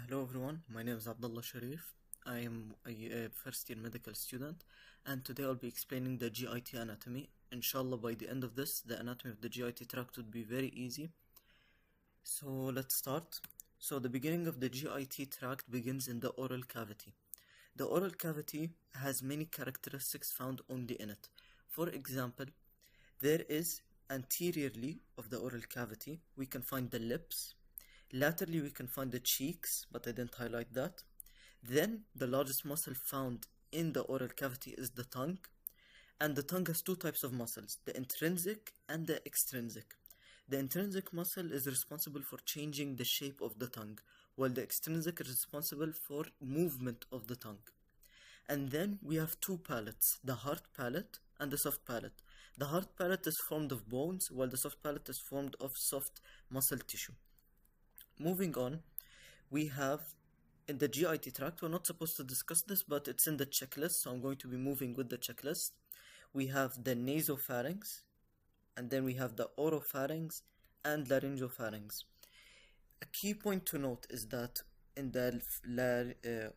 Hello everyone, my name is Abdullah Sherif. I am a first year medical student, and today I'll be explaining the GIT anatomy. Inshallah, by the end of this, the anatomy of the GIT tract would be very easy. So let's start. So the beginning of the GIT tract begins in the oral cavity. The oral cavity has many characteristics found only in it. For example, there is anteriorly of the oral cavity, we can find the lips. Laterally, we can find the cheeks, but I didn't highlight that. Then, the largest muscle found in the oral cavity is the tongue. And the tongue has two types of muscles, the intrinsic and the extrinsic. The intrinsic muscle is responsible for changing the shape of the tongue, while the extrinsic is responsible for movement of the tongue. And then we have two palates, the hard palate and the soft palate. The hard palate is formed of bones, while the soft palate is formed of soft muscle tissue. Moving on, we have in the GIT tract, we're not supposed to discuss this, but it's in the checklist, so I'm going to be moving with the checklist. We have the nasopharynx, and then we have the oropharynx and laryngopharynx. A key point to note is that in the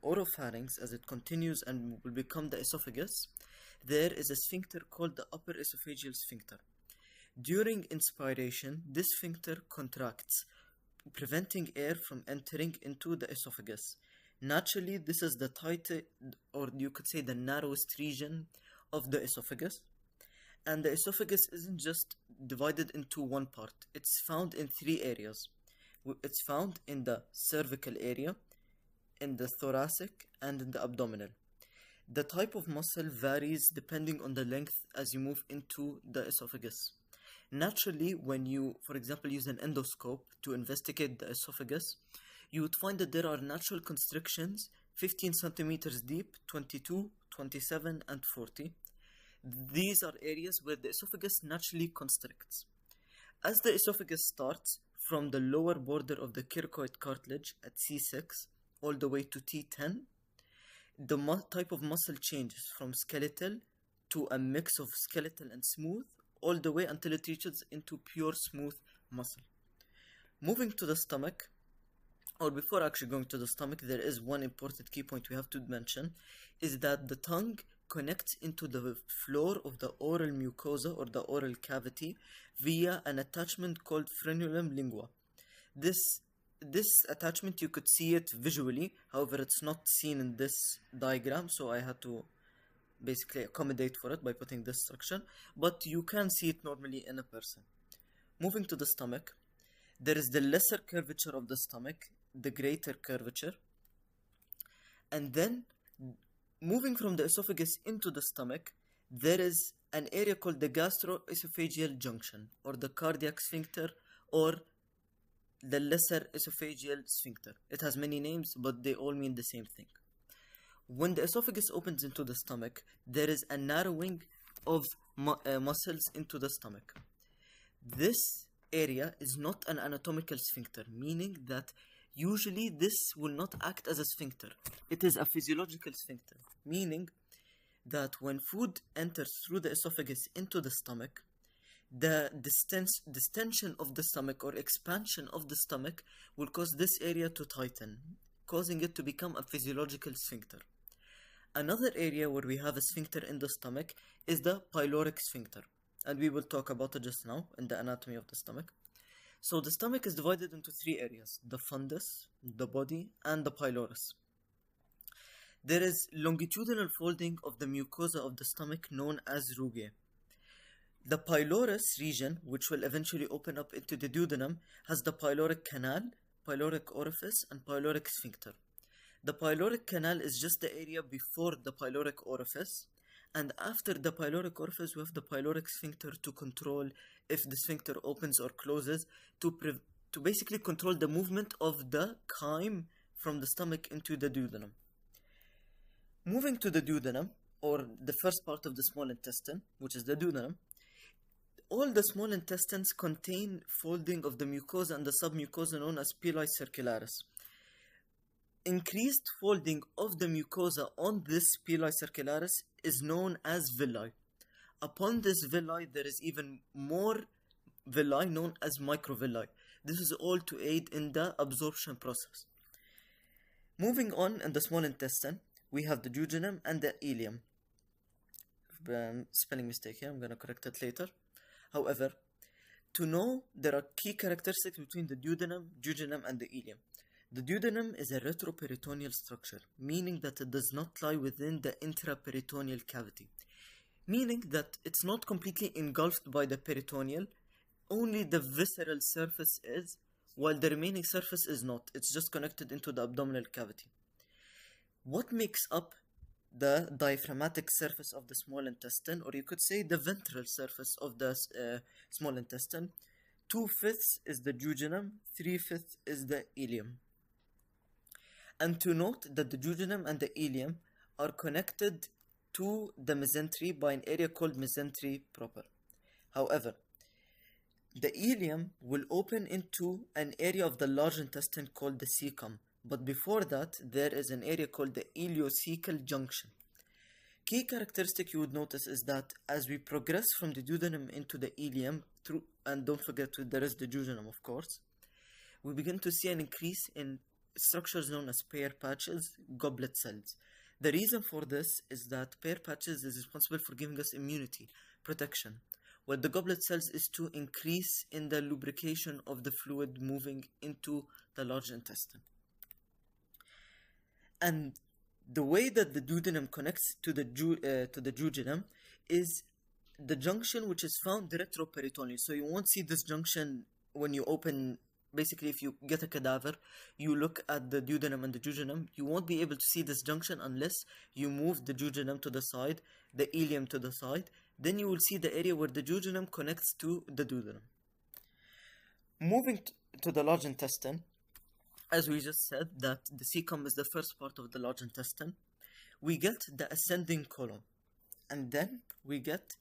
oropharynx, as it continues and will become the esophagus, there is a sphincter called the upper esophageal sphincter. During inspiration, this sphincter contracts, preventing air from entering into the esophagus. Naturally, this is the tighter, or you could say the narrowest region of the esophagus. And the esophagus isn't just divided into one part. It's found in three areas. It's found in the cervical area, in the thoracic, and in the abdominal. The type of muscle varies depending on the length as you move into the esophagus. Naturally, when you, for example, use an endoscope to investigate the esophagus, you would find that there are natural constrictions 15 centimeters deep, 22, 27, and 40. These are areas where the esophagus naturally constricts. As the esophagus starts from the lower border of the cricoid cartilage at C6 all the way to T10, the type of muscle changes from skeletal to a mix of skeletal and smooth, all the way until it reaches into pure smooth muscle. Moving to the stomach, or before actually going to the stomach, there is one important key point we have to mention, is that the tongue connects into the floor of the oral mucosa or the oral cavity via an attachment called frenulum lingua. This attachment, you could see it visually, however it's not seen in this diagram, so I had to basically accommodate for it by putting this structure, but you can see it normally in a person. Moving to the stomach, there is the lesser curvature of the stomach, the greater curvature, and then moving from the esophagus into the stomach, there is an area called the gastroesophageal junction, or the cardiac sphincter, or the lesser esophageal sphincter. It has many names, but they all mean the same thing. When the esophagus opens into the stomach, there is a narrowing of muscles into the stomach. This area is not an anatomical sphincter, meaning that usually this will not act as a sphincter. It is a physiological sphincter, meaning that when food enters through the esophagus into the stomach, the distension of the stomach or expansion of the stomach will cause this area to tighten, causing it to become a physiological sphincter. Another area where we have a sphincter in the stomach is the pyloric sphincter, and we will talk about it just now in the anatomy of the stomach. So the stomach is divided into three areas, the fundus, the body, and the pylorus. There is longitudinal folding of the mucosa of the stomach known as rugae. The pylorus region, which will eventually open up into the duodenum, has the pyloric canal, pyloric orifice, and pyloric sphincter. The pyloric canal is just the area before the pyloric orifice, and after the pyloric orifice we have the pyloric sphincter to control if the sphincter opens or closes, to basically control the movement of the chyme from the stomach into the duodenum. Moving to the duodenum, or the first part of the small intestine, which is the duodenum, all the small intestines contain folding of the mucosa and the submucosa known as pili circularis. Increased folding of the mucosa on this pili circularis is known as villi. Upon this villi, there is even more villi known as microvilli. This is all to aid in the absorption process. Moving on in the small intestine, we have the duodenum and the ileum. Spelling mistake here, I'm gonna correct it later. However, to know there are key characteristics between the duodenum and the ileum. The duodenum is a retroperitoneal structure, meaning that it does not lie within the intraperitoneal cavity, meaning that it's not completely engulfed by the peritoneal, only the visceral surface is, while the remaining surface is not. It's just connected into the abdominal cavity. What makes up the diaphragmatic surface of the small intestine, or you could say the ventral surface of the small intestine? 2/5 is the duodenum, 3/5 is the ileum. And to note that the duodenum and the ileum are connected to the mesentery by an area called mesentery proper. However, the ileum will open into an area of the large intestine called the cecum. But before that, there is an area called the ileocecal junction. Key characteristic you would notice is that as we progress from the duodenum into the ileum, and don't forget there is the duodenum, of course, we begin to see an increase in structures known as Peyer's patches, goblet cells. The reason for this is that Peyer's patches is responsible for giving us immunity, protection, while the goblet cells is to increase in the lubrication of the fluid moving into the large intestine. And the way that the duodenum connects to the duodenum is the junction which is found retroperitoneal. So you won't see this junction when you open. Basically, if you get a cadaver, you look at the duodenum and the jejunum, you won't be able to see this junction unless you move the jejunum to the side, the ileum to the side. Then you will see the area where the jejunum connects to the duodenum. Moving to the large intestine, as we just said that the cecum is the first part of the large intestine, we get the ascending colon, and then we get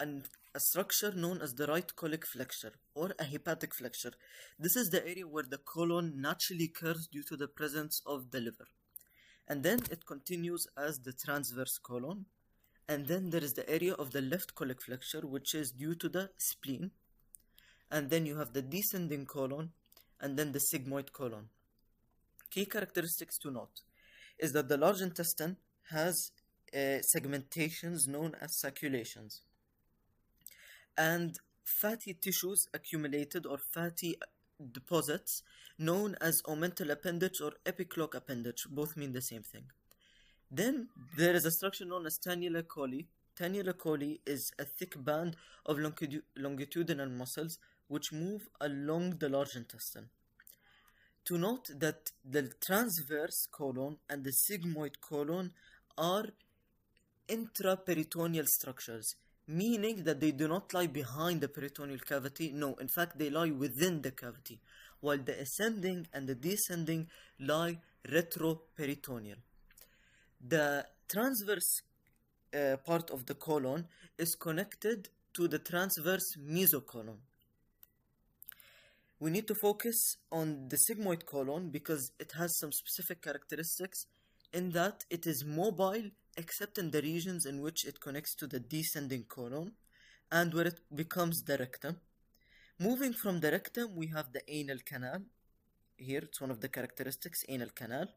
a structure known as the right colic flexure or a hepatic flexure. This is the area where the colon naturally curves due to the presence of the liver. And then it continues as the transverse colon. And then there is the area of the left colic flexure, which is due to the spleen. And then you have the descending colon and then the sigmoid colon. Key characteristics to note is that the large intestine has segmentations known as saculations, and fatty tissues accumulated or fatty deposits known as omental appendage or epicloque appendage. Both mean the same thing. Then there is a structure known as Tannular coli. Tannular coli is a thick band of longitudinal muscles which move along the large intestine. To note that the transverse colon and the sigmoid colon are intraperitoneal structures, meaning that they do not lie behind the peritoneal cavity. No, in fact, they lie within the cavity, while the ascending and the descending lie retroperitoneal. The transverse part of the colon is connected to the transverse mesocolon. We need to focus on the sigmoid colon because it has some specific characteristics in that it is mobile except in the regions in which it connects to the descending colon and where it becomes the rectum. Moving from the rectum, we have the anal canal. Here, it's one of the characteristics, anal canal.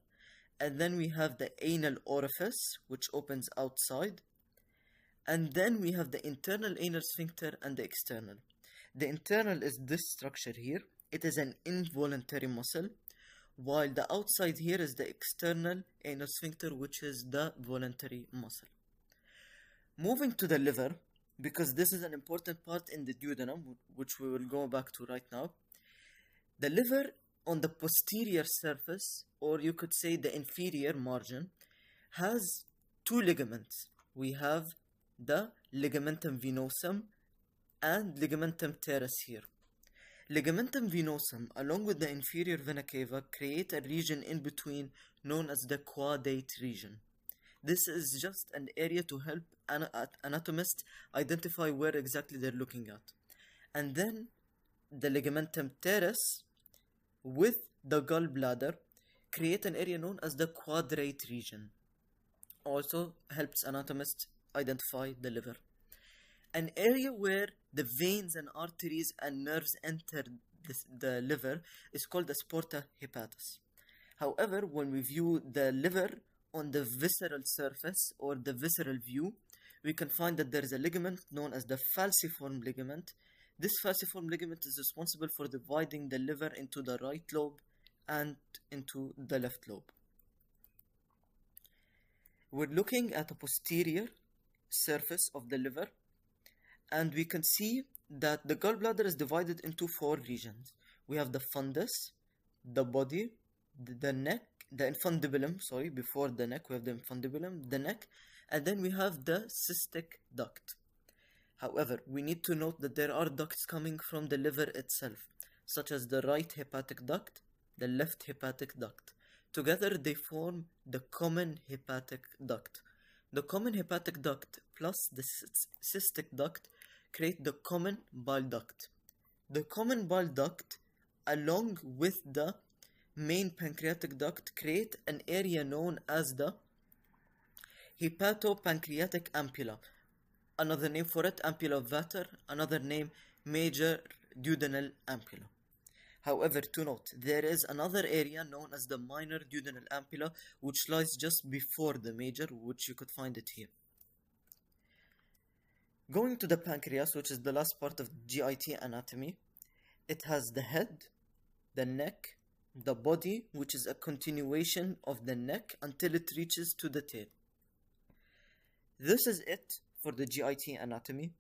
And then we have the anal orifice, which opens outside. And then we have the internal anal sphincter and the external. The internal is this structure here. It is an involuntary muscle, while the outside here is the external anal sphincter, which is the voluntary muscle. Moving to the liver, because this is an important part in the duodenum, which we will go back to right now. The liver on the posterior surface, or you could say the inferior margin, has two ligaments. We have the ligamentum venosum and ligamentum teres here. Ligamentum venosum, along with the inferior vena cava, create a region in between known as the caudate region. This is just an area to help anatomists identify where exactly they're looking at. And then the ligamentum teres with the gallbladder create an area known as the quadrate region. Also helps anatomists identify the liver. An area where the veins and arteries and nerves enter the liver is called the sporta hepatis. However, when we view the liver on the visceral surface or the visceral view, we can find that there is a ligament known as the falciform ligament. This falciform ligament is responsible for dividing the liver into the right lobe and into the left lobe. We're looking at a posterior surface of the liver, and we can see that the gallbladder is divided into 4 regions. We have the fundus, the body, the neck, the infundibulum, before the neck we have the infundibulum, the neck, and then we have the cystic duct. However, we need to note that there are ducts coming from the liver itself, such as the right hepatic duct, the left hepatic duct. Together they form the common hepatic duct. The common hepatic duct plus the cystic duct create the common bile duct. The common bile duct, along with the main pancreatic duct, create an area known as the hepatopancreatic ampulla. Another name for it, ampulla of Vater, another name, major duodenal ampulla. However, to note, there is another area known as the minor duodenal ampulla, which lies just before the major, which you could find it here. Going to the pancreas, which is the last part of GIT anatomy, it has the head, the neck, the body, which is a continuation of the neck until it reaches to the tail. This is it for the GIT anatomy.